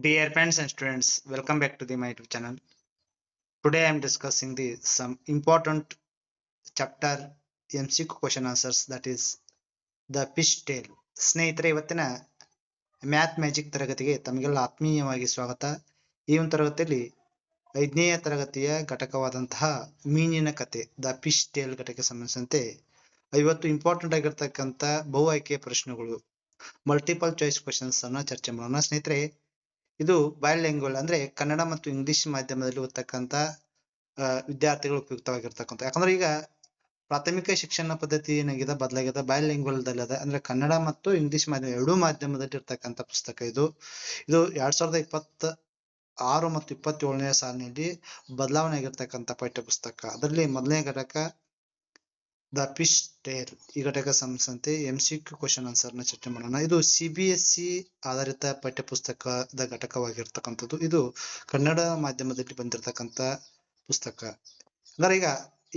Dear friends and students, welcome back to my YouTube channel. Today I am discussing some important chapter MCQ question answers, that is the fish tail. ಸ್ನೇಹಿತರೆ, ಇವತ್ತಿನ math magic ತರಗತಿಗೆ ತಮಗೆಲ್ಲ ಆತ್ಮೀಯವಾಗಿ ಸ್ವಾಗತ. ಈ ಒಂದು ತರಗತಿಯಲ್ಲಿ 5ನೇ ತರಗತಿಯ ಘಟಕವಾದಂತಹ ಮೀನಿನ ಕತೆ, ದ ಫಿಶ್ ಟೇಲ್ ಘಟಕಕ್ಕೆ ಸಂಬಂಧಿಸಿದಂತೆ 50 ಇಂಪಾರ್ಟೆಂಟ್ ಆಗಿರ್ತಕ್ಕಂಥ ಬಹು ಆಯ್ಕೆಯ ಪ್ರಶ್ನೆಗಳು, ಮಲ್ಟಿಪಲ್ ಚಾಯ್ಸ್ ಕ್ವಶನ್ಸ್ ಅನ್ನ ಚರ್ಚೆ ಮಾಡೋಣ. ಸ್ನೇಹಿತರೆ, ಇದು ಬೈಲಿಂಗ್ವಲ್ ಅಂದ್ರೆ ಕನ್ನಡ ಮತ್ತು ಇಂಗ್ಲಿಷ್ ಮಾಧ್ಯಮದಲ್ಲಿ ಓದ್ತಕ್ಕಂಥ ವಿದ್ಯಾರ್ಥಿಗಳು ಉಪಯುಕ್ತವಾಗಿರ್ತಕ್ಕಂಥ. ಯಾಕಂದ್ರೆ ಈಗ ಪ್ರಾಥಮಿಕ ಶಿಕ್ಷಣ ಪದ್ಧತಿ ಏನಾಗಿದೆ, ಬದಲಾಗಿದೆ, ಬೈಲಿಂಗ್ವಲ್ ದಲ್ಲಿ ಅದ. ಅಂದ್ರೆ ಕನ್ನಡ ಮತ್ತು ಇಂಗ್ಲಿಷ್ ಮಾಧ್ಯಮ ಎರಡೂ ಮಾಧ್ಯಮದಲ್ಲಿ ಇರ್ತಕ್ಕಂಥ ಪುಸ್ತಕ ಇದು. 2026 ಮತ್ತು 27ನೇ ಸಾಲಿನಲ್ಲಿ ಬದಲಾವಣೆ ಆಗಿರ್ತಕ್ಕಂಥ ಪಠ್ಯ ಪುಸ್ತಕ. ಅದರಲ್ಲಿ ಮೊದಲನೇ ಘಟಕ ದ ಫಿಶ್ ಟೇಲ್. ಈ ಘಟಕ ಸಂಬಂಧಿಸಿದಂತೆ MCQ ಕ್ವಶನ್ ಆನ್ಸರ್ ನ ಚರ್ಚೆ ಮಾಡೋಣ. ಇದು CBSE ಆಧಾರಿತ ಪಠ್ಯ ಪುಸ್ತಕದ ಘಟಕವಾಗಿರ್ತಕ್ಕಂಥದ್ದು. ಇದು ಕನ್ನಡ ಮಾಧ್ಯಮದಲ್ಲಿ ಬಂದಿರತಕ್ಕಂಥ ಪುಸ್ತಕ. ಅಂದ್ರೆ ಈಗ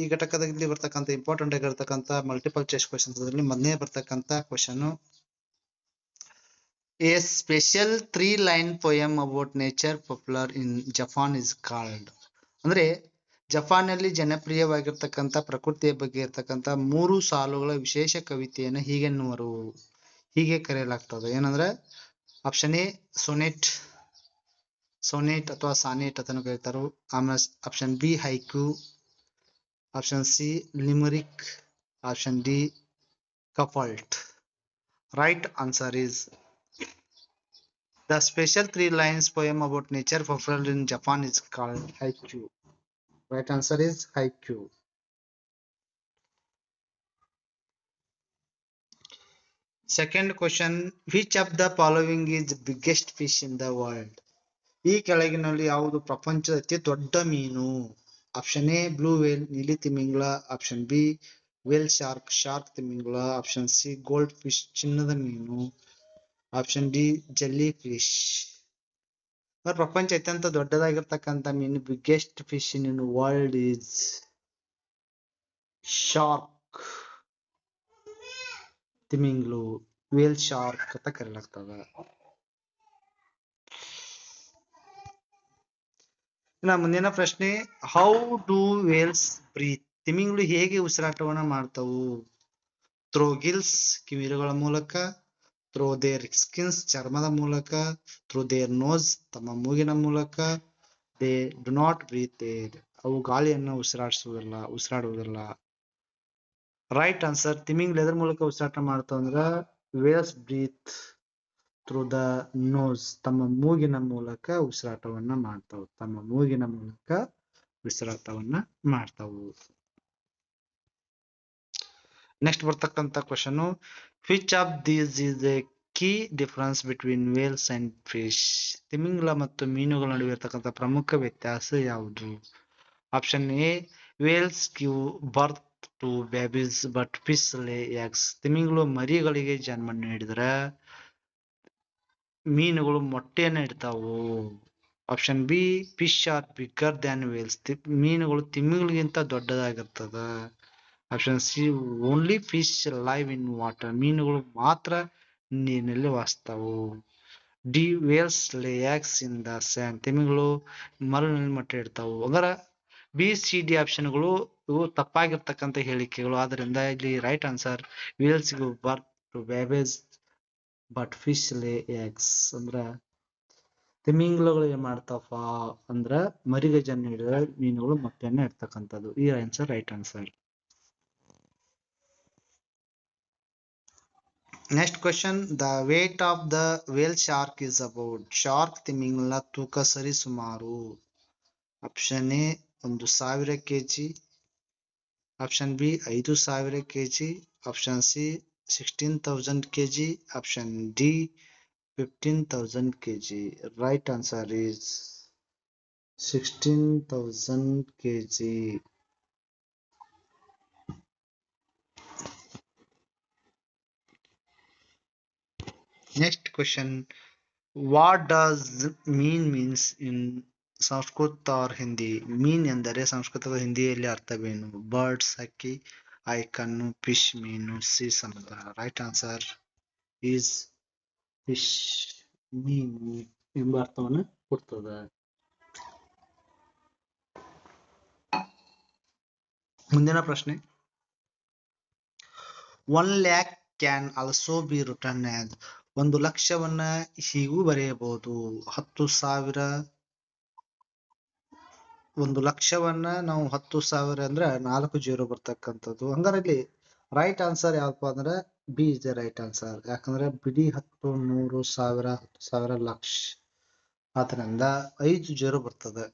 ಈ ಘಟಕದಲ್ಲಿ ಬರ್ತಕ್ಕಂಥ ಇಂಪಾರ್ಟೆಂಟ್ ಆಗಿರ್ತಕ್ಕಂಥ ಮಲ್ಟಿಪಲ್ ಚಾಯ್ಸ್ ಕ್ವಶನ್ಸ್ ಅದರಲ್ಲಿ ಮೊದಲನೇ ಬರ್ತಕ್ಕಂಥ question, A special 3-line poem about nature popular in Japan is called. ಅಂದ್ರೆ ಜಪಾನ್ನಲ್ಲಿ ಜನಪ್ರಿಯವಾಗಿರ್ತಕ್ಕಂಥ ಪ್ರಕೃತಿಯ ಬಗ್ಗೆ ಇರ್ತಕ್ಕಂಥ 3 ಸಾಲುಗಳ ವಿಶೇಷ ಕವಿತೆಯನ್ನು ಹೀಗೆ ಕರೆಯಲಾಗ್ತದೆ. ಏನಂದ್ರೆ ಆಪ್ಷನ್ ಎ ಸೋನೆಟ್ ಅಥವಾ ಸಾನೆಟ್ ಅದನ್ನು ಕರೀತಾರೆ. ಆಮೇಲೆ option B haiku, option C limerick, option D couplet. Right answer is the special 3 lines poem about nature popular in Japan is called haiku. Right answer is haiku. Second question, which of the following is the biggest fish in the world? ಈ ಕೆಳಗಿನಲ್ಲಿ ಯಾವುದು ಪ್ರಪಂಚದ ಅತಿ ದೊಡ್ಡ ಮೀನು? Option A blue whale, ನೀಲಿ ತಿಮಿಂಗಲ, option B whale shark ತಿಮಿಂಗಲ, option C goldfish, ಚಿನ್ನದ ಮೀನು, ಆಪ್ಷನ್ ಡಿ ಜೆಲ್ಲಿ ಫಿಶ್. ಪ್ರಪಂಚ ಅತ್ಯಂತ ದೊಡ್ಡದಾಗಿರ್ತಕ್ಕಂಥ ಮೀನು, biggest fish in world is shark ತಿಮಿಂಗ್ಲು, ವೇಲ್ ಶಾರ್ಕ್ ಅಂತ ಕರೆಯಲಾಗ್ತದ. ಇನ್ನ ಮುಂದಿನ ಪ್ರಶ್ನೆ, ಹೌ ಡು ವೇಲ್ಸ್ ಬ್ರೀತ್? ತಿಮಿಂಗ್ಲು ಹೇಗೆ ಉಸಿರಾಟವನ್ನ ಮಾಡ್ತಾವು? ಥ್ರೋ ಗಿಲ್ಸ್, ಕಿವಿರುಗಳ ಮೂಲಕ, ಥ್ರೋ ದೇರ್ ಸ್ಕಿನ್ಸ್, ಚರ್ಮದ ಮೂಲಕ, ಥ್ರೋ ದೇರ್ ನೋಸ್, ತಮ್ಮ ಮೂಗಿನ ಮೂಲಕ, they do not breathe air, ಅವು ಗಾಳಿಯನ್ನು ಉಸಿರಾಡುವುದಿಲ್ಲ. ರೈಟ್ ಆನ್ಸರ್, ತಿಮಿಂಗ್ಲು ಎದ್ರ ಮೂಲಕ ಉಸಿರಾಟ ಮಾಡ್ತಾವ ಅಂದ್ರ whales breathe through the nose, ತಮ್ಮ ಮೂಗಿನ ಮೂಲಕ ಉಸಿರಾಟವನ್ನ ಮಾಡ್ತಾವು. ನೆಕ್ಸ್ಟ್ ಬರ್ತಕ್ಕಂಥ question, which of these is a key difference between whales and fish? ತಿಮಿಂಗ್ಲ ಮತ್ತು ಮೀನುಗಳ ನಡುವೆ ಇರ್ತಕ್ಕಂಥ ಪ್ರಮುಖ ವ್ಯತ್ಯಾಸ ಯಾವುದು? Option A whales give birth to babies but fish lay eggs. ತಿಮಿಂಗ್ಲು ಮರಿಗಳಿಗೆ ಜನ್ಮ ನೀಡಿದ್ರ ಮೀನುಗಳು ಮೊಟ್ಟೆಯನ್ನು ಇಡ್ತಾವು. Option B fish are bigger than whales. ಮೀನುಗಳು ತಿಮಿಂಗ್ಲಿಗಿಂತ ದೊಡ್ಡದಾಗಿರ್ತದ. Option C only fish live in water. ಮೀನುಗಳು ಮಾತ್ರ ನೀರಿನಲ್ಲಿ ವಾಸಿಸ್ತಾವು. ಡಿ ವೇಲ್ಸ್ ಲೇ ಎಗ್ಸ್ ಇನ್ ದ ಸ್ಯಾಂಡ್. ತಿಮಿಂಗಳು ಮರಳಿನಲ್ಲಿ ಮೊಟ್ಟೆ ಇಡ್ತಾವು. ಅದರ ಬಿ ಸಿ ಡಿ ಆಪ್ಷನ್ಗಳು ಇವು ತಪ್ಪಾಗಿರ್ತಕ್ಕಂಥ ಹೇಳಿಕೆಗಳು. ಆದ್ರಿಂದ ಇಲ್ಲಿ right answer, whales give birth to babies but fish lay eggs. ಅಂದ್ರ ತಿಮಿಂಗ್ಲಗಳು ಏನ್ ಮಾಡ್ತಾವ ಅಂದ್ರ ಮರಿಗೆ ಜನ್ಮ ನೀಡಿದ್ರೆ ಮೀನುಗಳು ಮೊಟ್ಟೆಯನ್ನ ಇಡ್ತಕ್ಕಂಥದ್ದು. ಈ answer right answer. Next question, the weight of the whale shark is about. Shark ತಿಮಿಂಗಲ ತೂಕ ಸರಿ ಸುಮಾರು. Option A 1,000 kg, option B 5,000 kg, option C 16,000 kg, option D 15,000 kg. Right answer is 16,000 kg. Next question, what does mean means in Sanskrit or Hindi? Mean ಎಂದರೆ ಸಂಸ್ಕೃತ ಹಿಂದಿಯಲ್ಲಿ ಅರ್ಥವೇನು? Birds ಹಕ್ಕಿ, ಐಕನ್ನು, fish ಮೀನು, ಸಿ ಸಮುದ್ರ. ರೈಟ್ ಆನ್ಸರ್ ಈಸ್ ಫಿಶ್ ಮೀನು. ಎಂಬ ಅರ್ಥವನ್ನು ಕೊಡ್ತದೆ. ಮುಂದಿನ ಪ್ರಶ್ನೆ, 1 lakh can also be written as, 1,00,000ವನ್ನ ಹೀಗೂ ಬರೆಯಬಹುದು, 10,000, 1,00,000ವನ್ನ ನಾವು 10,000 ಅಂದ್ರೆ 4 0 ಬರ್ತಕ್ಕಂಥದ್ದು. ಹಂಗಾರೆ ಇಲ್ಲಿ ರೈಟ್ ಆನ್ಸರ್ ಯಾವಪ್ಪ ಅಂದ್ರೆ B is the right answer. ಯಾಕಂದ್ರೆ ಬಿಡಿ 10, 100, 1000, 10,000, ಲಕ್ಷ, ಆದ್ರಿಂದ 5 0 ಬರ್ತದೆ.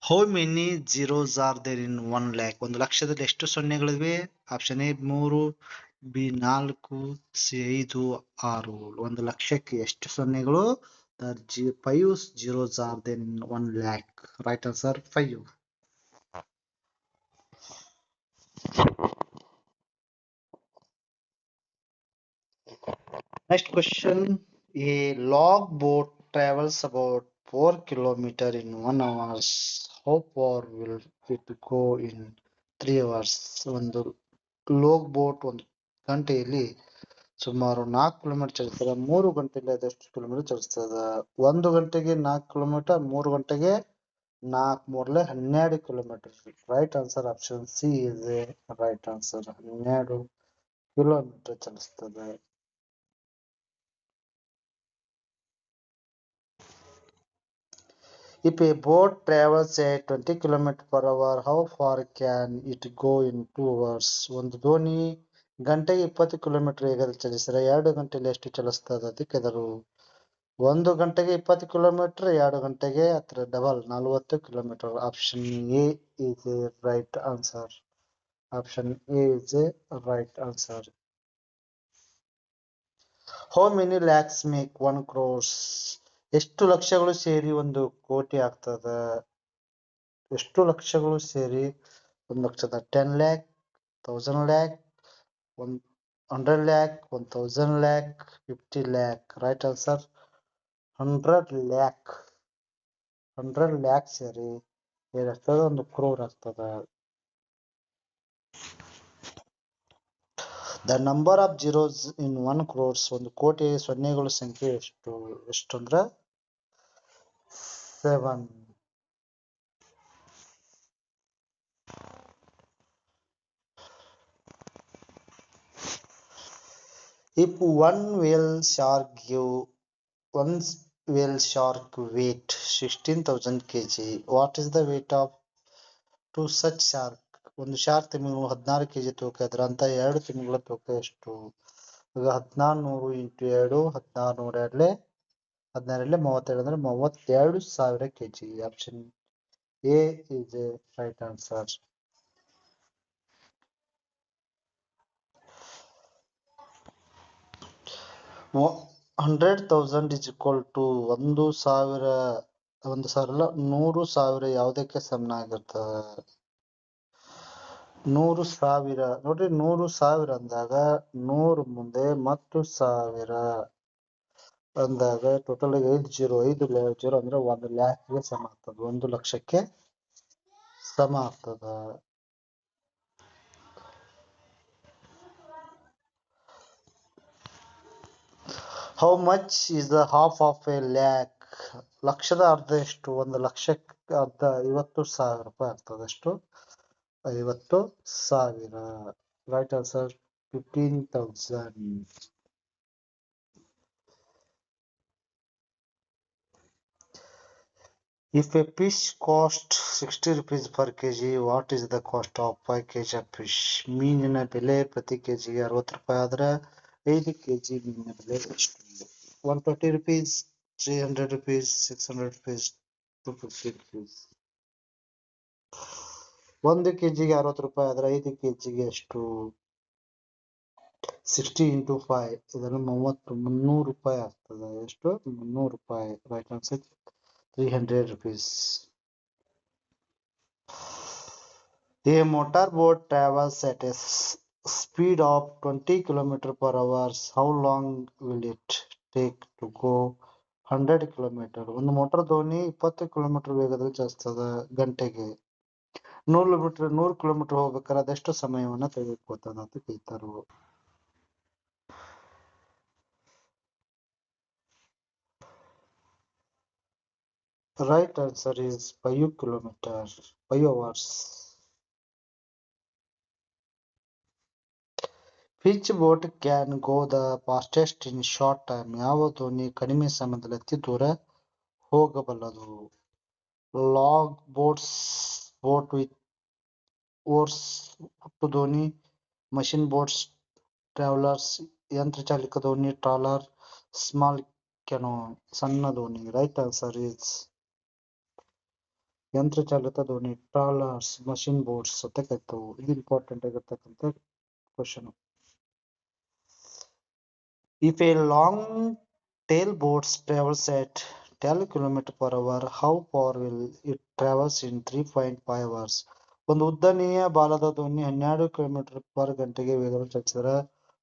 How many zeros are there in 1 lakh? 1,00,000ದಲ್ಲಿ ಎಷ್ಟು ಸೊನ್ನೆಗಳಿವೆ? Option A 3, B 4, C 5, 6. 1,00,000ಕ್ಕೆ ಎಷ್ಟು ಸೊನ್ನೆಗಳು? 5 zeros are there in 1 lakh. Right answer 5. Next question, a log boat travels about 4 kilometers in 1 hour. How far will it go in 3 hours? ಒಂದು log boat ಒಂದು ಗಂಟೆಯಲ್ಲಿ ಸುಮಾರು 4 ಕಿಲೋಮೀಟರ್ ಚಲಿಸ್ತದೆ. 3 ಗಂಟೆಯಲ್ಲಿ ಅದೆಷ್ಟು kilometre ಚಲಿಸ್ತದೆ? 1 ಗಂಟೆಗೆ 4 ಕಿಲೋಮೀಟರ್, 3 ಗಂಟೆಗೆ 4 3 12 kilometre. Right answer option C is a right answer. 12 kilometre ಚಲಿಸ್ತದೆ. If a boat travels at 20 km per hour, how far can it go in 2 hours? ಒಂದು ದೋಣಿ ಗಂಟೆಗೆ 20 ಕಿಲೋಮೀಟರ್ ವೇಗದಲ್ಲಿ ಚಲಿಸಿದರೆ 2 ಗಂಟೆಯಲ್ಲಿ ಎಷ್ಟು ಚಲಿಸ್ತದೆ? ಅದಕ್ಕೆ ಅದರ 1 ಗಂಟೆಗೆ 20 ಕಿಲೋಮೀಟರ್, 2 ಗಂಟೆಗೆ ಅದರ double 40 kilometre. Option A is a right answer. Option A is a right answer. How many lakhs make 1 crore? ಎಷ್ಟು ಲಕ್ಷಗಳು ಸೇರಿ ಒಂದು ಕೋಟಿ ಆಗ್ತದೆ? ಎಷ್ಟು ಲಕ್ಷಗಳು ಸೇರಿ 1 ಲಕ್ಷದ? 10 lakh, 1000 lakh, 100 lakh, 1000 lakh, 50 lakh. Right answer 100 lakh. 100 lakh ಸೇರಿ ಏನಾಗ್ತದೆ? 1 crore ಆಗ್ತದೆ. The number of zeros in 1 crore, ಒಂದು ಕೋಟಿ ಸೊನ್ನೆಗಳ ಸಂಖ್ಯೆ ಎಷ್ಟು ಅಂದ್ರೆ 7. If one whale shark weight 16,000 kg, what is the weight of 2 such shark? ಒಂದು ಶಾರ್ಕ್ ತಿಮಿಂಗಲ 16 kg ತೂಕ ಇದ್ರೆ ಅಂತ 2 ತಿಮಿಂಗಲ ತೂಕ ಎಷ್ಟು? ಈಗ 1400 into 2, 1600 12 32 ಅಂದ್ರೆ 32,000 kg. Option A is a right answer. 100,000 is equal to 1,000 ಅಲ್ಲ 100,000 ಯಾವುದಕ್ಕೆ ಸಮನಾಗಿರ್ತದೆ? 100,000 ನೋಡ್ರಿ, 100,000 ಅಂದಾಗ 100 ಮುಂದೆ ಮತ್ತು 1000 ಅಂದಾಗ ಟೋಟಲ್ 5 0 ಅಂದ್ರೆ 1 ಲ್ಯಾಕ್ಗೆ ಸಮ ಆಗ್ತದೆ. 1 ಲಕ್ಷಕ್ಕೆ ಸಮ ಆಗ್ತದೆ. How much is the half of a lakh? ಲಕ್ಷದ ಅರ್ಧ ಎಷ್ಟು? 1 ಲಕ್ಷಕ್ಕೆ ಅರ್ಧ 50,000 ರೂಪಾಯಿ ಆಗ್ತದೆ. ಎಷ್ಟು? 50,000. Right answer 15,000. If a fish costs 60 rupees per kg, what is the cost of 5 kg of fish? ಮೀನಿನ ಬೆಲೆ ಪ್ರತಿ ಕೆಜಿಗೆ 60 ರೂಪಾಯಿ ಆದ್ರೆ 5 kg ಮೀನಿನ ಬೆಲೆ ಎಷ್ಟು? 120 rupees, 300 rupees, 600 rupees, 250 rupees. 1 kgಗೆ 60 ರೂಪಾಯಿ ಆದ್ರೆ 5 kgಗೆ ಎಷ್ಟು? 60 into 5 ಇದನ್ನು 300 ರೂಪಾಯಿ ಆಗ್ತದೆ. ಎಷ್ಟು? 300 ರೂಪಾಯಿ. Right answer 300 rupees. A motorboat travels at a speed of 20 km per hour. How long will it take to go 100 km? ಒಂದು ಮೋಟಾರ್ ದೋಣಿ 20 ಕಿಲೋಮೀಟರ್ ವೇಗದಲ್ಲಿ ಚಲಿಸ್ತದೆ ಗಂಟೆಗೆ. 100 ಕಿಲೋಮೀಟರ್ ಹೋಗ್ಬೇಕಾದ್ರೆ ಅದೆಷ್ಟು ಸಮಯವನ್ನ ತೆಗೆದುಕೊಳ್ತದೆ ಅಂತ ಕೇಳ್ತಾರು. Right answer is 5 kilometer, 5 hours. Which boat can go the fastest in short time? ಯಾವ ದೋಣಿ ಕಡಿಮೆ ಸಮಯದಲ್ಲಿ ಅತಿ ದೂರ ಹೋಗಬಲ್ಲದು? ಲಾಗ್ ಬೋಟ್ಸ್, ಬೋಟ್ ವಿತ್ ಓರ್ಸ್, ಹುಟ್ಟು ದೋಣಿ, ಮಷಿನ್ ಬೋಟ್ಸ್, ಟ್ರಾವೆಲರ್ಸ್, ಯಂತ್ರಚಾಲಿತ ದೋಣಿ, ಟ್ರಾಲರ್, ಸ್ಮಾಲ್ ಕೆನೋ, ಸಣ್ಣ ದೋಣಿ. ರೈಟ್ ಆನ್ಸರ್ ಇಸ್ ಯಂತ್ರಚಾಲಿತ ದೋಣಿ, ಟ್ರಾಲರ್ಸ್, ಮಷಿನ್ ಬೋಟ್ಸ್ ಅಂತ ಕರಿತವು. ಇದು ಇಂಪಾರ್ಟೆಂಟ್ ಆಗಿರ್ತಕ್ಕಂಥ question. If a long tail boat travels at 12 km per hour, how far will it travels in 3.5 hours? ಒಂದು ಉದ್ದನೆಯ ಬಾಲದ ದೋಣಿ 12 ಕಿಲೋಮೀಟರ್ ಪರ್ ಗಂಟೆಗೆ ವೇಗದಲ್ಲಿ ಚಲಿಸಿದರೆ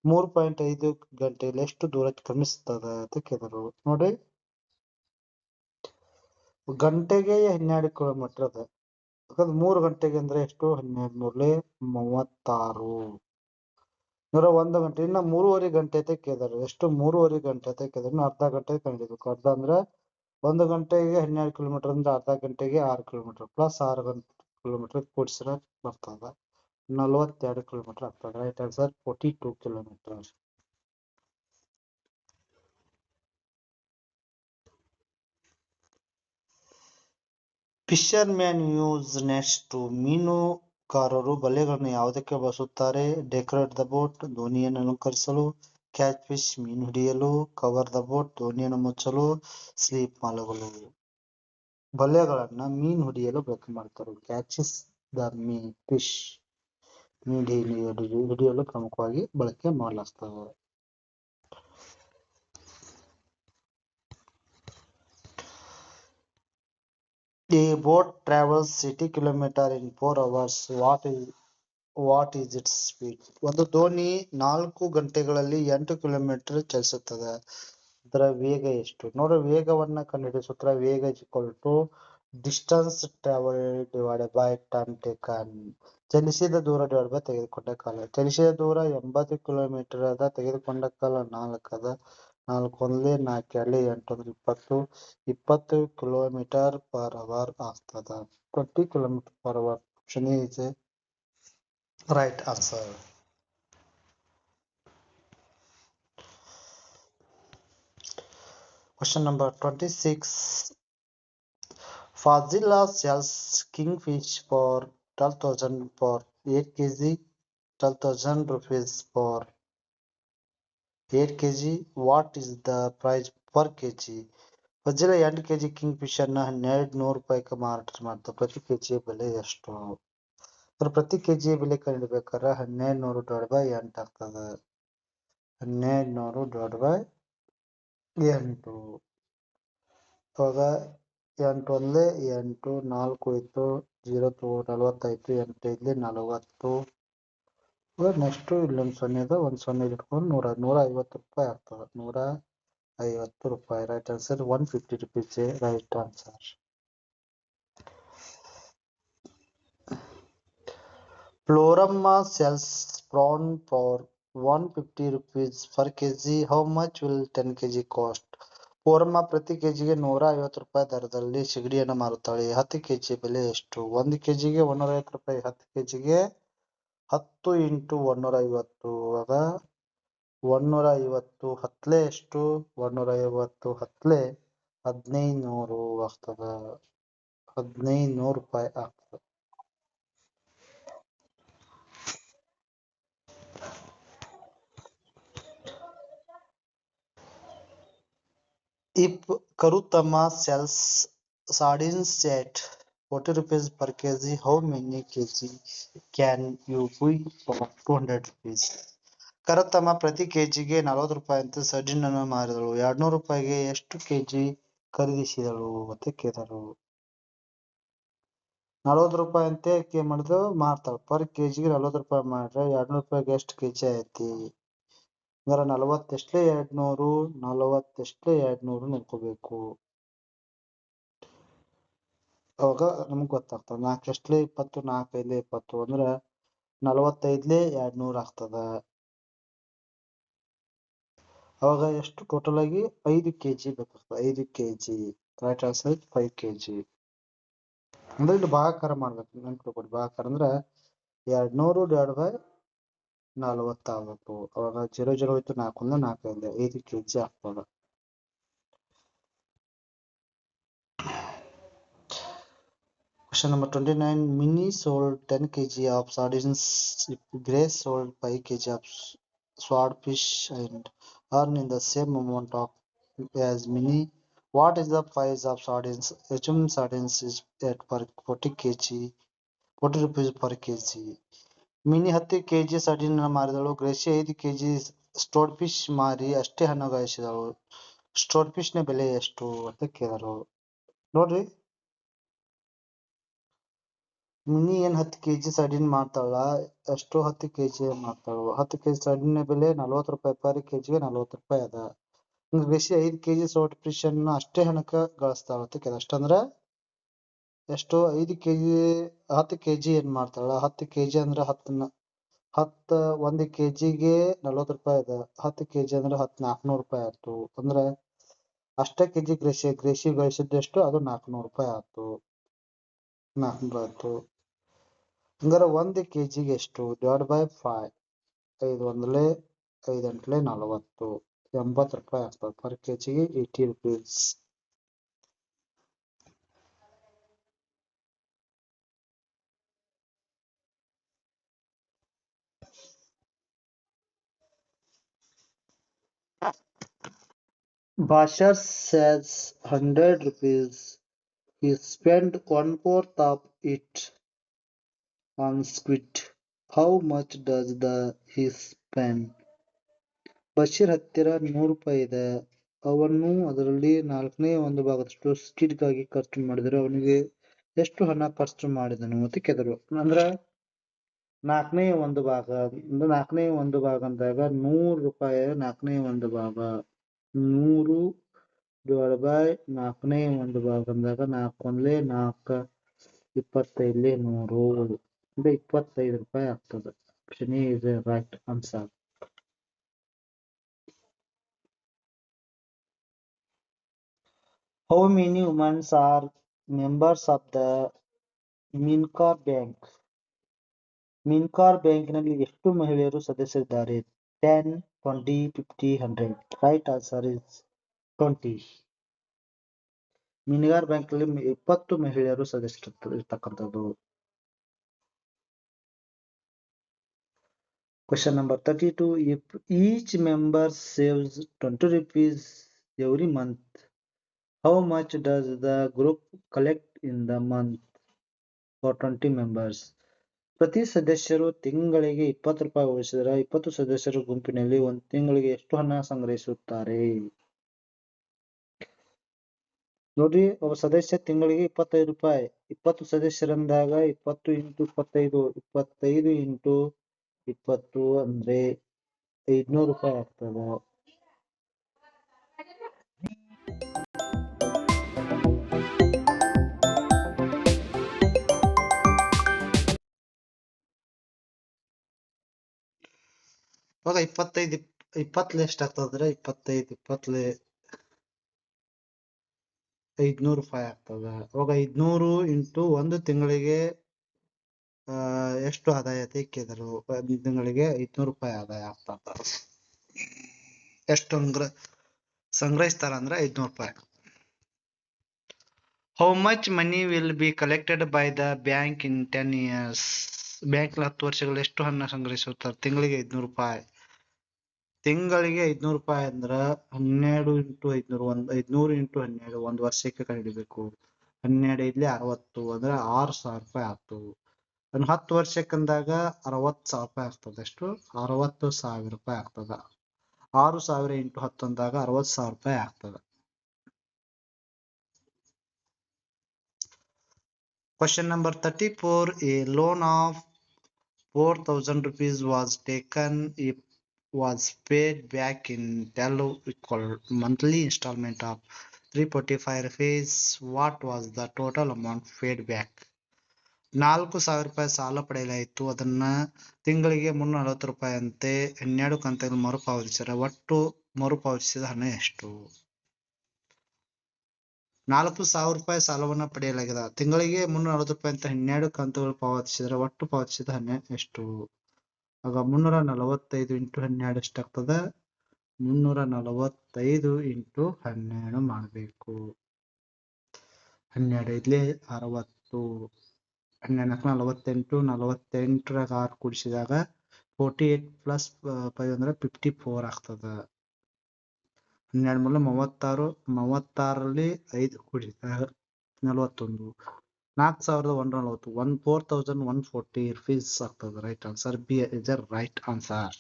3.5 ಗಂಟೆಯಲ್ಲಿ ಎಷ್ಟು ದೂರ ಕ್ರಮಿಸುತ್ತದೆ ಅಂತ ಕೇಳಿದರು. ನೋಡಿ, ಗಂಟೆಗೆ 12 ಕಿಲೋಮೀಟರ್ ಅದ. 3 ಗಂಟೆಗೆ ಅಂದ್ರೆ ಎಷ್ಟು? 12 36. 101 ಗಂಟೆ. ಇನ್ನ 3.5 ಗಂಟೆ ಅಂತ ಕೇಳಿದಾರೆ. ಎಷ್ಟು? 3.5 ಗಂಟೆ ಅಂತ ಕೇಳಿದ್ರೆ ಅರ್ಧ ಗಂಟೆ ಕಂಡಿಡ್ಬೇಕು. ಅರ್ಧ ಅಂದ್ರೆ 1 ಗಂಟೆಗೆ 12 ಕಿಲೋಮೀಟರ್ ಅಂದ್ರೆ ಅರ್ಧ ಗಂಟೆಗೆ 6 ಕಿಲೋಮೀಟರ್ ಪ್ಲಸ್ 6 ಕಿಲೋಮೀಟರ್ ಕೂಡಿಸಿದ್ರೆ ಬರ್ತದ 42 ಕಿಲೋಮೀಟರ್ ಆಗ್ತದೆ. Right answer 42 kilometre. Fisherman use nets to. ಮೀನುಗಾರರು ಬಲೆಗಳನ್ನು ಯಾವುದಕ್ಕೆ ಬಳಸುತ್ತಾರೆ? ಡೆಕೋರೇಟ್ ದ ಬೋಟ್, ದೋಣಿಯನ್ನು ಅಲಂಕರಿಸಲು, ಕ್ಯಾಚ್ ಫಿಶ್, ಮೀನು ಹಿಡಿಯಲು, ಕವರ್ ದ ಬೋಟ್, ದೋಣಿಯನ್ನು ಮುಚ್ಚಲು, ಸ್ಲೀಪ್ ಮಲಗಲು. ಬಲೆಗಳನ್ನ ಮೀನು ಹಿಡಿಯಲು ಬಳಕೆ ಮಾಡ್ತಾರೆ. ಕ್ಯಾಚಸ್ ದ ಫಿಶ್, ಮೀನು ಹಿಡಿಯಲು ಪ್ರಮುಖವಾಗಿ ಬಳಕೆ ಮಾಡಲಾಗ್ತದೆ. A boat travels 80 km in 4 hours. What is its speed? ಒಂದು ದೋಣಿ 4 ಗಂಟೆಗಳಲ್ಲಿ 8 ಕಿಲೋಮೀಟರ್ ಚಲಿಸುತ್ತದೆ. ಅದರ ವೇಗ ಎಷ್ಟು? ನೋಡಿ, ವೇಗವನ್ನ ಕಂಡುಹಿಡಿಯುವ ಸೂತ್ರ ವೇಗ is equal to distance traveled divided by time taken. ಚಲಿಸಿದ ದೂರ ಡಿವೈಡ್ ಬೈ ತೆಗೆದುಕೊಂಡ ಕಾಲ. ಚಲಿಸಿದ ದೂರ 80 ಕಿಲೋಮೀಟರ್ ಅದ, ತೆಗೆದುಕೊಂಡ ಕಾಲ 4 ಅದ. 4 1 4 2 8 ಅಂದ್ರೆ 20. 20 ಕಿಲೋಮೀಟರ್ ಪರ್ ಅವರ್ ಆಗ್ತದ. 20 kilometre per hour. Option A is a right answer. Question number 26. Fazila sells kingfish for 12,000 for 8 kg, 12,000 rupees for 8 kg. What is the price per kg? ಫಜಿಲಾ 8 kg king fish ಅನ್ನ 1200 ರೂಪಾಯಿಗೆ ಮಾರಾಟ ಮಾಡ್ತಾರೆ. ಪ್ರತಿ KG ಬೆಲೆ ಎಷ್ಟು? ಪ್ರತಿ KG ಬೆಲೆ ಕಂಡುಹಿಡಿಬೇಕಾದ್ರೆ 1200 divide by 8 ಆಗ್ತದೆ. 1200 ಡಿವೈಡ್ ಬೈ 8. ಅವಾಗ 8 1 8 4 ಇತ್ತು, 0 45, 8 ಇಲ್ಲಿ 40. ನೆಕ್ಸ್ಟ್ ಇಲ್ಲೊಂದು 0 ಇದೆ, ಒಂದು 0 ಇಟ್ಕೊಂಡು 150 ರೂಪಾಯಿ ಆಗ್ತದೆ. 150 ರೂಪಾಯಿ. Right answer 150 rupees. Right answer. Florama sells prawn for 150 rupees per kg. How much will 10 kg cost? ಫೋರಮ್ಮ ಪ್ರತಿ ಕೆಜಿಗೆ 150 ರೂಪಾಯಿ ದರದಲ್ಲಿ ಸಿಗಡಿಯನ್ನು ಮಾರುತ್ತಾಳೆ. 10 ಕೆಜಿ ಬೆಲೆ ಎಷ್ಟು? 1 ಕೆಜಿಗೆ 150 ರೂಪಾಯಿ. 10 ಕೆಜಿಗೆ 10 ಇಂಟು 150. ಆಗ 150 ಹತ್ಲೆ ಎಷ್ಟು? 150 ಹತ್ಲೆ 1500 ಆಗ್ತದೆ. 1500 ರೂಪಾಯಿ ಆಗ್ತದೆ. If Karutama sells sardines at 40 rupees per kg, how many kg can you buy for 200 rupees? ಕರತಮ್ಮ ಪ್ರತಿ ಕೆಜಿಗೆ 40 ರೂಪಾಯಿ ಅಂತ ಸರ್ಡಿನ್ ಅನ್ನು ಮಾರಿದಳು. 200 ರೂಪಾಯಿಗೆ ಎಷ್ಟು ಕೆಜಿ ಖರೀದಿಸಿದಳು ಅಂತ ಕೇಳಿದರು. 40 ರೂಪಾಯಿ ಅಂತ ಮಾಡಿದ್ರು ಮಾರ್ತಾಳೆ. ಪರ್ ಕೆಜಿಗೆ 40 ರೂಪಾಯಿ ಮಾಡ್ರೆ 200 ರೂಪಾಯಿಗೆ ಎಷ್ಟು ಕೆಜಿ ಐತಿ? 40 ಎಷ್ಟೇ 200, 40 ಎಷ್ಟೇ 200 ನೋಡ್ಕೋಬೇಕು. ಅವಾಗ ನಮ್ಗೆ ಗೊತ್ತಾಗ್ತದೆ. 4 ಎಷ್ಟೇ 20, 4 5 20 ಅಂದ್ರೆ 45 200 ಆಗ್ತದ. ಅವಾಗ ಎಷ್ಟು ಟೋಟಲ್ ಆಗಿ 5 ಕೆಜಿ ಬೇಕಾಗ್ತದೆ. 5 ಕೆಜಿ ರೈಟ್ ಆನ್ಸರ್ 5 kg. ಅಂದ್ರೆ ಇಲ್ಲಿ ಭಾಗಾಕಾರ ಮಾಡ್ಬೇಕು, ನೆನ್ಪಿಟ್ಕೊಳ್ಳಿ. ಭಾಗಾಕಾರ ಅಂದ್ರೆ 200 ಡಿವೈಡ್ ಬೈ 40 ಆಗ್ಬೇಕು. ಅವಾಗ 0 0 ಹೋಯ್ತು, 4 1 4 5 5 kg ಆಗ್ತದ. Question number 29. Minnie sold 10 kg of sardines. Grace sold 5 kg of swordfish and earned in the same amount of as Minnie. What is the price of sardines? Assume sardines is at per 40 kg, 40 rupees per kg. Mini 10 kg ಸಡಿನ್ ಮಾರಿದಳು. Gracy 5 kg stored fish ಮಾರಿ ಅಷ್ಟೇ ಹಣ ಗಳಿಸಿದಳು. Stored fish ನ ಬೆಲೆ ಎಷ್ಟು ಅಂತ ಕೇಳಿದರು. ನೋಡ್ರಿ, ಮಿನಿ ಏನ್ 10 kg ಸಡಿನ್ ಮಾಡ್ತಾಳ, ಎಷ್ಟು 10 kg ಮಾಡ್ತಾಳು. 10 kg ಸಡಿನ್ ಬೆಲೆ 40 ರೂಪಾಯಿ, ಪರ್ ಕೆಜಿಗೆ 40 ರೂಪಾಯಿ ಅದ. ಗ್ರೇಸಿ 5 kg ಸೋಟ್ ಫಿಶ್ ಅನ್ನ ಅಷ್ಟೇ ಹಣಕ್ಕ ಗಳಿಸ್ತಾಳ ಅಂತ ಕೇಳ. ಅಷ್ಟಂದ್ರ ಎಷ್ಟು? 5 kg 10 kg ಏನ್ ಮಾಡ್ತಾಳ, 10 kg ಅಂದ್ರ 1 kgಗೆ 40 ರೂಪಾಯಿ ಅದ. 10 kg ಅಂದ್ರೆ 400 ರೂಪಾಯಿ ಆಯ್ತು. ಅಂದ್ರೆ ಅಷ್ಟೇ ಕೆಜಿ ಗ್ರೇಸಿ ಗಳಿಸಿದ್ದೆಷ್ಟು? ಅದು 400 ರೂಪಾಯಿ ಆಯ್ತು. 400 ಆಯ್ತು. ಹಂಗಾರೆ 1 kgಗೆ ಎಷ್ಟು? Divide by 5. 5 1 5 8 40, 80 ರೂಪಾಯಿ ಆಗ್ತದೆ. ಪರ್ ಕೆಜಿಗೆ 80 rupees. Bashar says 100 rupees. He spent 1/4 of it on squid. How much does he spend? Basheer ಹತ್ತಿರ 100 ರೂಪಾಯಿ ಇದೆ. ಅವನು ಅದರಲ್ಲಿ 1/4 ಭಾಗದಷ್ಟು ಸ್ಕಿಡ್ಗಾಗಿ ಖರ್ಚು ಮಾಡಿದರೆ ಅವನಿಗೆ ಎಷ್ಟು ಹಣ ಖರ್ಚು ಮಾಡಿದನು ಅಂತ ಕೇಳಿದ್ರು. ಅಂದ್ರೆ 1/4 ಭಾಗ, 1/4 ಭಾಗ ಅಂದಾಗ 100 ರೂಪಾಯಿ 1/4 ಭಾಗ 100 ಡಿವೈಡ್ ಬೈ 1/4 ಭಾಗ ಅಂದಾಗ 4 1 4 25 100 ಅಂದ್ರೆ 25 ರೂಪಾಯಿ ಆಗ್ತದೆ. Option A is right answer. How many women are members of the Mincor Bank? ಮಿನ್ಕಾರ್ ಬ್ಯಾಂಕಿನಲ್ಲಿ ಎಷ್ಟು ಮಹಿಳೆಯರು ಸದಸ್ಯರಿದ್ದಾರೆ? 10, 20, 50, 100. Right answer is 20. ಮಿನ್ಕಾರ್ ಬ್ಯಾಂಕ್ನಲ್ಲಿ 20 ಮಹಿಳೆಯರು ಸದಸ್ಯರಿರ್ತಕ್ಕಂಥದ್ದು. Question number 32. If each member saves 20 rupees every month, how much does the group collect in the month for 20 members? ಪ್ರತಿ ಸದಸ್ಯರು ತಿಂಗಳಿಗೆ 20 ರೂಪಾಯಿ ಉಳಿಸಿದರೆ 20 ಸದಸ್ಯರ ಗುಂಪಿನಲ್ಲಿ ಒಂದು ತಿಂಗಳಿಗೆ ಎಷ್ಟು ಹಣ ಸಂಗ್ರಹಿಸುತ್ತಾರೆ? ನೋಡ್ರಿ, ಒಬ್ಬ ಸದಸ್ಯ ತಿಂಗಳಿಗೆ 25 ರೂಪಾಯಿ, 20 ಸದಸ್ಯರಂದಾಗ 20 × 25, 25 × 20 ಅಂದ್ರೆ 500 ರೂಪಾಯಿ ಆಗ್ತದೆ. ಇವಾಗ 25 20 ಎಷ್ಟಾಗ್ತದ್ರೆ 25 20 500 ರೂಪಾಯಿ ಆಗ್ತದ. ಅವಾಗ 500 ಇಂಟು ಒಂದು ತಿಂಗಳಿಗೆ ಎಷ್ಟು ಆದಾಯ ತೆಕ್ಕಿದರು? ಒಂದು ತಿಂಗಳಿಗೆ 500 ರೂಪಾಯಿ ಆದಾಯ ಆಗ್ತದ. ಎಷ್ಟು ಸಂಗ್ರಹಿಸ್ತಾರ ಅಂದ್ರೆ 500 ರೂಪಾಯಿ. How much money will be collected by the bank in 10 years? Bank 10 ವರ್ಷಗಳು ಎಷ್ಟು ಹಣ ಸಂಗ್ರಹಿಸುತ್ತಾರೆ? ತಿಂಗಳಿಗೆ 500 ರೂಪಾಯಿ. ತಿಂಗಳಿಗೆ 500 ರೂಪಾಯಿ ಅಂದ್ರ 12 × 500, 500 × 12 ಒಂದು ವರ್ಷಕ್ಕೆ ಕಂಡುಹಿಡಿಬೇಕು. 12 5 60 ಅಂದ್ರೆ 6000 ರೂಪಾಯಿ ಆಗ್ತು. 10 ವರ್ಷಕ್ಕಂದಾಗ 60,000 ರೂಪಾಯಿ ಆಗ್ತದೆ. ಎಷ್ಟು? 60,000 ರೂಪಾಯಿ ಆಗ್ತದ. 6000 × 10 ಅಂದಾಗ 60,000 ರೂಪಾಯಿ ಆಗ್ತದ. Question number 34. A loan of 4,000 rupees was taken. It was paid back in 12 monthly installment of 345 rupees. What was the total amount paid back? 4,000 ರೂಪಾಯಿ ಸಾಲ ಪಡೆಯಲಾಯಿತು. ಅದನ್ನ ತಿಂಗಳಿಗೆ 340 ರೂಪಾಯಿ ಅಂತೆ 12 ಕಂತುಗಳಲ್ಲಿ ಮರುಪಾವತಿಸಿದರೆ ಒಟ್ಟು ಮರುಪಾವತಿಸಿದ ಹಣ ಎಷ್ಟು? 4,000 ರೂಪಾಯಿ ಸಾಲವನ್ನು ಪಡೆಯಲಾಗಿದೆ. ತಿಂಗಳಿಗೆ 340 ರೂಪಾಯಿ ಅಂತ 12 ಕಂತುಗಳು ಪಾವತಿಸಿದರೆ ಒಟ್ಟು ಪಾವತಿಸಿದ ಎಷ್ಟು? ಆಗ 345 ಇಂಟು 12 ಎಷ್ಟಾಗ್ತದೆ? 345 ಇಂಟು 12 ಮಾಡಬೇಕು. 12 ಇದ್ಲಿ 60, 12 48, 48ರಾಗ 6 ಕೂಡಿಸಿದಾಗ 48 ಪ್ಲಸ್ 5 ಅಂದ್ರೆ 54 ಆಗ್ತದೆ. 12 ಮೂಲ 36, 36ರಲ್ಲಿ 5 ಕೂಡಿಸಿದಾಗ 41, 4,140, 4,140 rupees ಆಗ್ತದೆ. Right answer B is the right answer.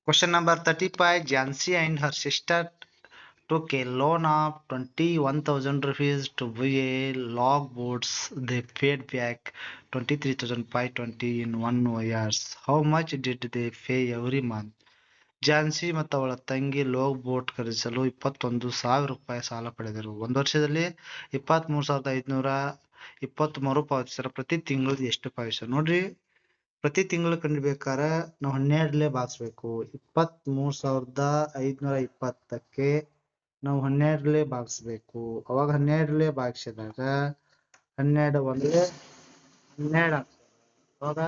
Question number 35. Jansi and her sister took a loan of 21,000 rupees to buy a log boats. They paid back 23,520 in 1 years. How much did they pay every month? Jhansi ಮತ್ತು ಅವಳ ತಂಗಿ ಲೋಗ್ boat ಖರೀದಿಸಲು 21,000 ರೂಪಾಯಿ ಸಾಲ ಪಡೆದರು. ಒಂದು ವರ್ಷದಲ್ಲಿ 23,523 ಪಾವತಿಸಿದರು. ಪ್ರತಿ ತಿಂಗಳು ಎಷ್ಟು ಪಾವತಿಸಿದರು? ನೋಡ್ರಿ, ಪ್ರತಿ ತಿಂಗಳು ಕಂಡುಬೇಕಾದ್ರೆ ನಾವು 12ಲೇ ಭಾಗಿಸ್ಬೇಕು. 23,520ಕ್ಕೆ ನಾವು 12ಲೇ ಭಾಗಿಸ್ಬೇಕು. ಅವಾಗ 12ಲೇ ಭಾಗಿಸಿದಾಗ 12 ಒಂದೇ 12 ಆಗ್ತದೆ. ಅವಾಗ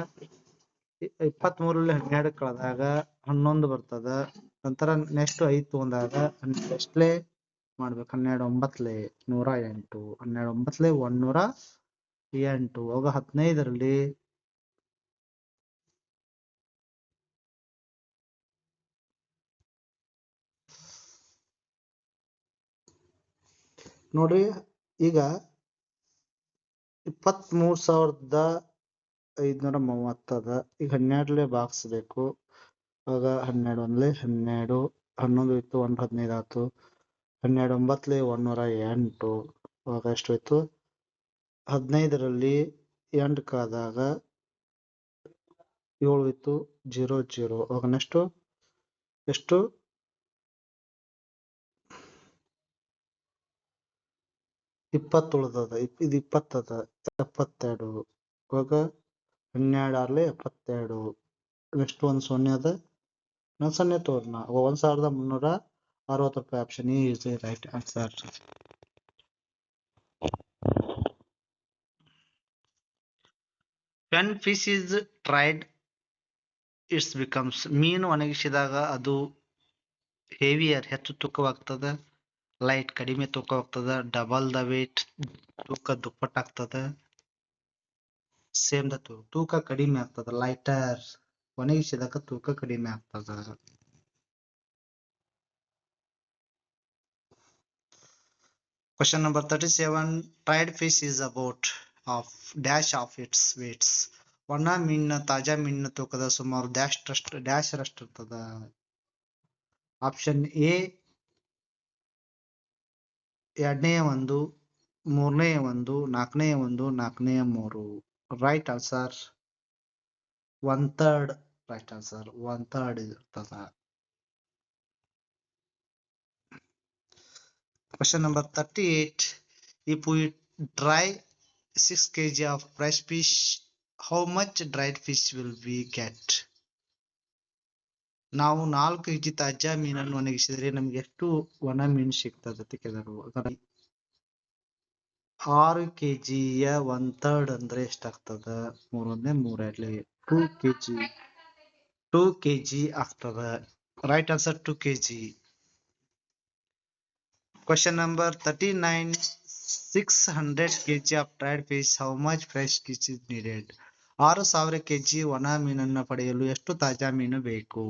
23ರಲ್ಲಿ 12 ಕಳೆದಾಗ 11 ಬರ್ತದ. ನಂತರ ನೆಕ್ಸ್ಟ್ 5 ತಗೊಂಡಾಗ ಎಷ್ಟಲೇ ಮಾಡ್ಬೇಕು? 12 9ಲೇ 108, 12 9ಲೇ 108. ಅವಾಗ 15ರಲ್ಲಿ ನೋಡ್ರಿ, ಈಗ 23,530 ಅದ. ಈಗ 12ಲೇ ಭಾಗಿಸ್ಬೇಕು. ಆಗ 12 ಒಂದ್ಲೇ 12, 11 ಇತ್ತು, 1 15 ಆಯ್ತು. 12 9ಲೇ 108. ಅವಾಗ ಎಷ್ಟು ಹೋಯ್ತು? 15ರಲ್ಲಿ 8 ಕಳೆದಾಗ 7 ಇತ್ತು, 0 0. ಅವಾಗ ನೆಕ್ಸ್ಟ್ ಎಷ್ಟು? 20 ಉಳಿದದ. ಇದು 20 ಅದ. 72. ಅವಾಗ 12 6ಲೇ 72. ನೆಕ್ಸ್ಟ್ ಒಂದು 0 ಅದ. ನಾವು 0 ತೋರ್ನ 1,360 ರೂಪಾಯಿ. Option A is the right answer. When fish is dried, it becomes, ಮೀನು ಒಣಗಿಸಿದಾಗ ಅದು ಹೆವಿಯರ್ ಹೆಚ್ಚು ತೂಕವಾಗ್ತದ, ಲೈಟ್ ಕಡಿಮೆ ತೂಕವಾಗ್ತದ, ಡಬಲ್ ದ ವೇಟ್ ತೂಕ ದುಪ್ಪಟ್ಟಾಗ್ತದ, ಸೇಮ್ ದ ತೂಕ ಕಡಿಮೆ ಆಗ್ತದ. ಲೈಟರ್ ಒಣಗಿಸಿದಾಗ ತೂಕ ಕಡಿಮೆ ಆಗ್ತದ. Question number 37. Dried fish is about of dash of its weights. ಒಣ ಮೀನಿನ ತಾಜಾ ಮೀನಿನ ತೂಕದ ಸುಮಾರು ಡ್ಯಾಶ್ ರಷ್ಟು ಇರ್ತದ. ಆಪ್ಷನ್ ಎ 2ನೇ 1, 3ನೇ 1, 4ನೇ 1, 4ನೇ 3. Right answer 1/3. ರೈಟ್ ಆನ್ಸರ್ 1/3 ಇರ್ತದ. Question number 38. If we dry 6 kg of fresh fish, how much dried fish will we get? ನಾವು 4 kg ತಾಜಾ ಮೀನನ್ನು ಒಣಗಿಸಿದರೆ ನಮ್ಗೆ ಎಷ್ಟು ಒಣ ಮೀನು ಸಿಗ್ತದೆ ತೆಗೆದರು? 6 kgಯ 1/3 ಅಂದ್ರೆ ಎಷ್ಟಾಗ್ತದ? 3 1 3 2 kg. 2 kg ಆಗ್ತದ. Right answer 2 kg. Question number 39. 600 kg of dried fish, how much fresh fish is needed? 6,000 kg ಒಣ ಮೀನನ್ನು ಪಡೆಯಲು ಎಷ್ಟು ತಾಜಾ ಮೀನು ಬೇಕು?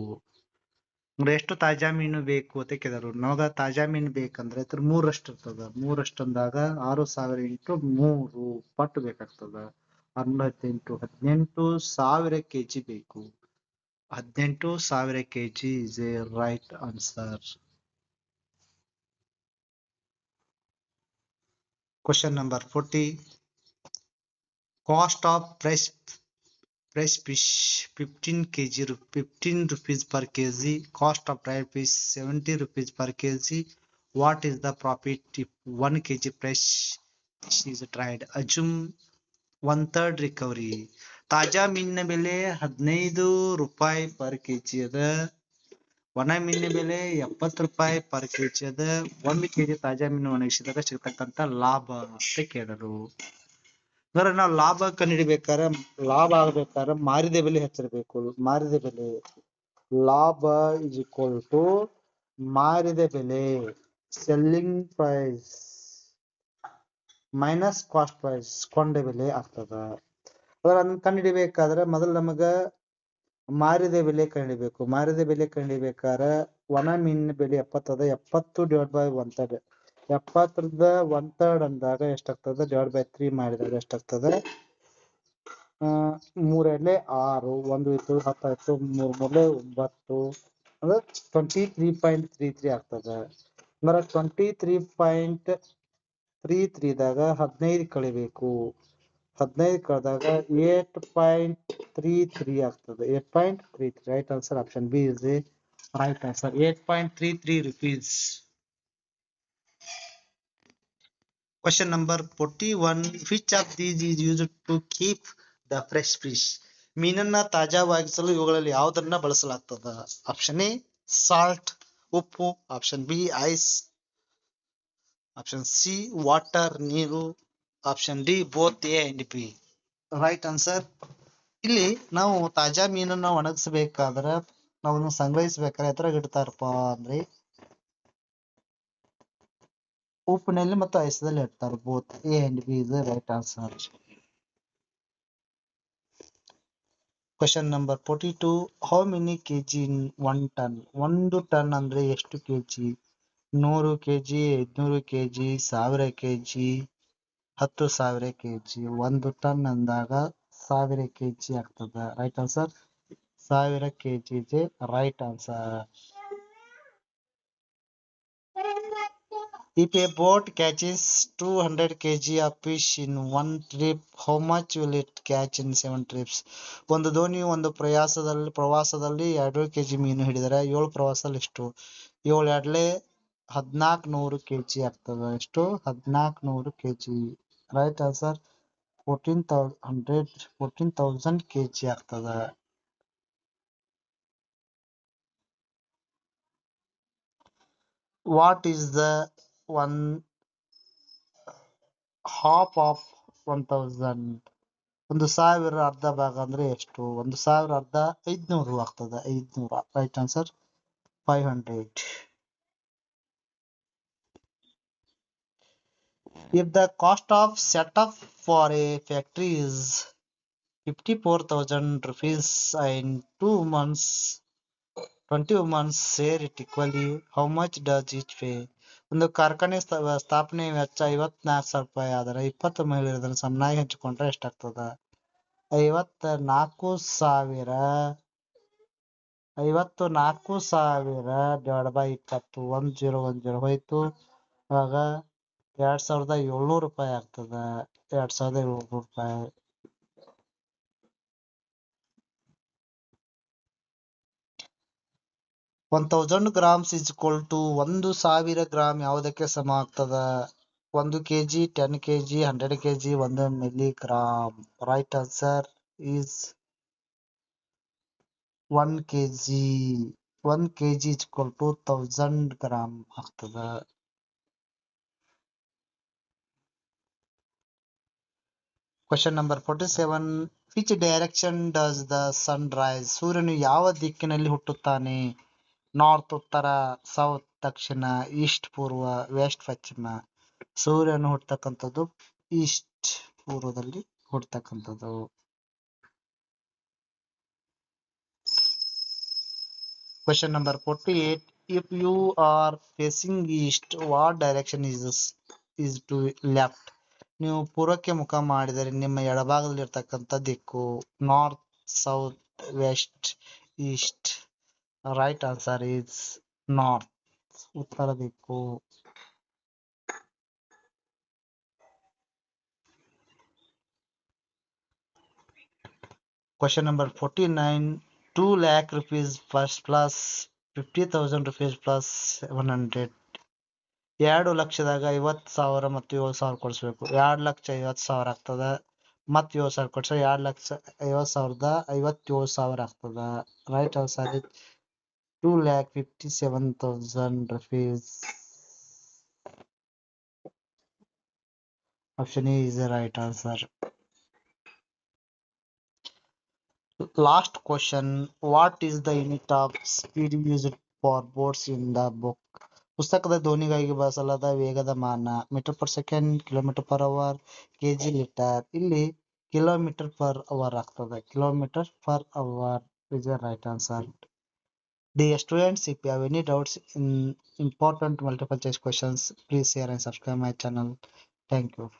ಎಷ್ಟು ತಾಜಾ ಮೀನು ಬೇಕು ಅಂತ ಕೇಳಿದ್ರು. ನವಾಗ ತಾಜಾ ಮೀನು ಬೇಕಂದ್ರೆ 3ರಷ್ಟು ಇರ್ತದ. 3ರಷ್ಟು ಅಂದಾಗ 6,000 ಇಂಟು 3 ಪಟ್ಟು ಬೇಕಾಗ್ತದ. 18,000 kg ಬೇಕು. 18,000 kg is a right answer. Question number 40. Cost of fresh fish 15 rupees per kg. Cost of dried fish 70 rupees per kg. What is the profit if 1 kg fresh fish is dried? Assume 1/3 recovery. ತಾಜಾ ಮೀನಿನ ಬೆಲೆ 15 ರೂಪಾಯಿ per KG ಅದ. ಒಣ ಮೀನಿನ ಬೆಲೆ 70 ರೂಪಾಯಿ per KG ಅದ. 1 ಕೆಜಿ ತಾಜಾ ಮೀನು ಒಣಗಿಸಿದಾಗ ಸಿಗ್ತಕ್ಕಂತ ಲಾಭ ಅಂತ ಕೇಳರು. ಅಂದ್ರೆ ನಾವು ಲಾಭ ಕಂಡುಹಿಡಿಬೇಕಾದ್ರೆ, ಲಾಭ ಆಗ್ಬೇಕಾದ್ರೆ ಮಾರಿದ ಬೆಲೆ ಹೆಚ್ಚಿರಬೇಕು. ಮಾರಿದ ಬೆಲೆ ಲಾಭ ಇಸ್ ಈಕ್ವಲ್ ಟು ಮಾರಿದ ಬೆಲೆ selling price minus cost price ಕೊಂಡ ಬೆಲೆ ಆಗ್ತದ. ಅದನ್ನ ಕಂಡುಹಿಡಿಬೇಕಾದ್ರೆ ಮೊದಲು ನಮಗ ಮಾರಿದ ಬೆಲೆ ಕಂಡುಹಿಡಿಬೇಕು. ಮಾರಿದ ಬೆಲೆ ಕಂಡುಹಿಡಿಬೇಕಾದ್ರೆ ಒಣ ಮೀನಿನ ಬೆಲೆ 70 ಅದ. 70 ಡಿವೈಡ್ ಬೈ 1/3. 70ರದ 1/3 ಅಂದಾಗ ಎಷ್ಟಾಗ್ತದೆ ಡಿವೈಡ್ ಬೈ 3 ಮಾಡಿದಾಗ ಎಷ್ಟಾಗ್ತದೆ? 3 ಎಡ್ಲೆ 6, 1 ಇತ್ತು 10 ಆಯ್ತು, 3 ಮೂರ್ಲೆ 9 ಅಂದ್ರೆ 23.33 ಆಗ್ತದೆ. ಅಂದ್ರೆ 23.33 ದಾಗ 15 ಕಳಿಬೇಕು. 15 ಕಳೆದಾಗ 8.33 ಆಗ್ತದೆ. 8.33 right answer option B is the right answer. 8.33 rupees. Question number 41. Which of these is used to keep the fresh fish? ಮೀನನ್ನ ತಾಜಾವಾಗಿಸಲು ಇವುಗಳಲ್ಲಿ ಯಾವುದನ್ನ ಬಳಸಲಾಗ್ತದ? ಆಪ್ಷನ್ ಎ ಸಾಲ್ಟ್ ಉಪ್ಪು, option B ice, option C water ನೀರು, option D both A and B. Right answer. ಇಲ್ಲಿ ನಾವು ತಾಜಾ ಮೀನನ್ನ ಒಣಗಿಸಬೇಕಾದ್ರೆ, ನಾವು ಸಂಗ್ರಹಿಸಬೇಕಾದ್ರೆ ಎದ್ರಾಗ ಇಡ್ತಾರಪ್ಪ ಅಂದ್ರೆ ಉಪ್ಪಿನಲ್ಲಿ ಮತ್ತು ಐಸದಲ್ಲಿ ಇಡ್ತಾರೆ. Both A and B is the right answer. Question number 42. How many KG in 1 ton? 1 ton ಅಂದ್ರೆ ಎಷ್ಟು KG? 100 KG, 500 KG, 1000 KG, 10,000 KG. 1 ton ಅಂದಾಗ 1000 ಕೆಜಿ ಆಗ್ತದ. ರೈಟ್ ಆನ್ಸರ್ 1000 ಕೆಜಿ ಇದೆ right answer. If a boat catches 200 kg of fish in one trip, how much will it catch in 7 trips? ಒಂದು ದೋಣಿ ಒಂದು ಪ್ರವಾಸದಲ್ಲಿ 200 kg ಮೀನು ಹಿಡಿದರೆ 7 ಪ್ರವಾಸದಲ್ಲಿ ಎಷ್ಟು? 7 ಎಡ್ಲೆ 1400 kg ಆಗ್ತದೆ. ಎಷ್ಟು? 1400 kg. ರೈಟ್ ಆನ್ಸರ್ 14,000 kg ಆಗ್ತದೆ. What is the 1/2 of 1000? 1000 ಅರ್ಧ ಭಾಗ ಅಂದ್ರೆ ಎಷ್ಟು? 1000 ಅರ್ಧ 500 ಆಗ್ತದೆ. 500. Right answer 500. If the cost of setup for a factory is 54,000 rupees and 2 months 20 months share it equally, how much does each pay? ಒಂದು ಕಾರ್ಖಾನೆ ಸ್ಥಾಪನೆ ವೆಚ್ಚ 54,000 ರೂಪಾಯಿ ಆದರೆ 20 ಮಹಿಳೆಯರು ಅದನ್ನು ಸಮನಾಗಿ ಹಂಚಿಕೊಂಡ್ರೆ ಎಷ್ಟಾಗ್ತದ? 54,000 ಡಿವೈಡ್ ಬೈ 20. 1010 ಹೋಯ್ತು. ಆಗ 2,700 ರೂಪಾಯಿ ಆಗ್ತದ. 2,700 ರೂಪಾಯಿ. One 1000 grams is equal to 1,000 gram ಯಾವುದಕ್ಕೆ ಸಮ ಆಗ್ತದ? 1 kg, 10 kg, 100 kg, 1 milligram. Right answer is 1 kg. 1 kg is equal to 1000 gram ಆಗ್ತದ. Question number 47. Which direction does the sun rise? ಸೂರ್ಯನು ಯಾವ ದಿಕ್ಕಿನಲ್ಲಿ ಹುಟ್ಟುತ್ತಾನೆ? ನಾರ್ತ್ ಉತ್ತರ, ಸೌತ್ ದಕ್ಷಿಣ, ಈಸ್ಟ್ ಪೂರ್ವ, ವೆಸ್ಟ್ ಪಶ್ಚಿಮ. ಸೂರ್ಯನು ಹುಟ್ಟತಕ್ಕಂಥದ್ದು ಈಸ್ಟ್ ಪೂರ್ವದಲ್ಲಿ ಹುಟ್ಟತಕ್ಕಂಥದ್ದು. Question number 48. If you are facing east, what direction is to left? ನೀವು ಪೂರ್ವಕ್ಕೆ ಮುಖ ಮಾಡಿದರೆ ನಿಮ್ಮ ಎಡಭಾಗದಲ್ಲಿರ್ತಕ್ಕಂಥ ದಿಕ್ಕು north, south, west, east. Right answer is north, ಉತ್ತರ ದಿಕ್ಕು. Question number 49. 2 lakh rupees plus 50,000 rupees plus 100. 2 ಲಕ್ಷದಾಗ 50,000 ಮತ್ತು 7,000 ಕೊಡಿಸ್ಬೇಕು. 2,50,000 ಆಗ್ತದ. ಮತ್ 7,000 ಕೊಟ್ರೆ 2,50,57,000 ಆಗ್ತದ. Right answer is 2,57,000 rupees. Option E is the right answer. Last question. What is the unit of speed used for boats in the book? ಪುಸ್ತಕದ ದೋಣಿಗಾಗಿ ಬಳಸಲಾದ ವೇಗದ ಮಾನ metre per second, kilometre per hour, KG, litre. ಇಲ್ಲಿ kilometre per hour ಆಗ್ತದೆ. Kilometre per hour is the right answer. Dear students, if you have any doubts in important multiple choice questions, please share and subscribe my channel. Thank you.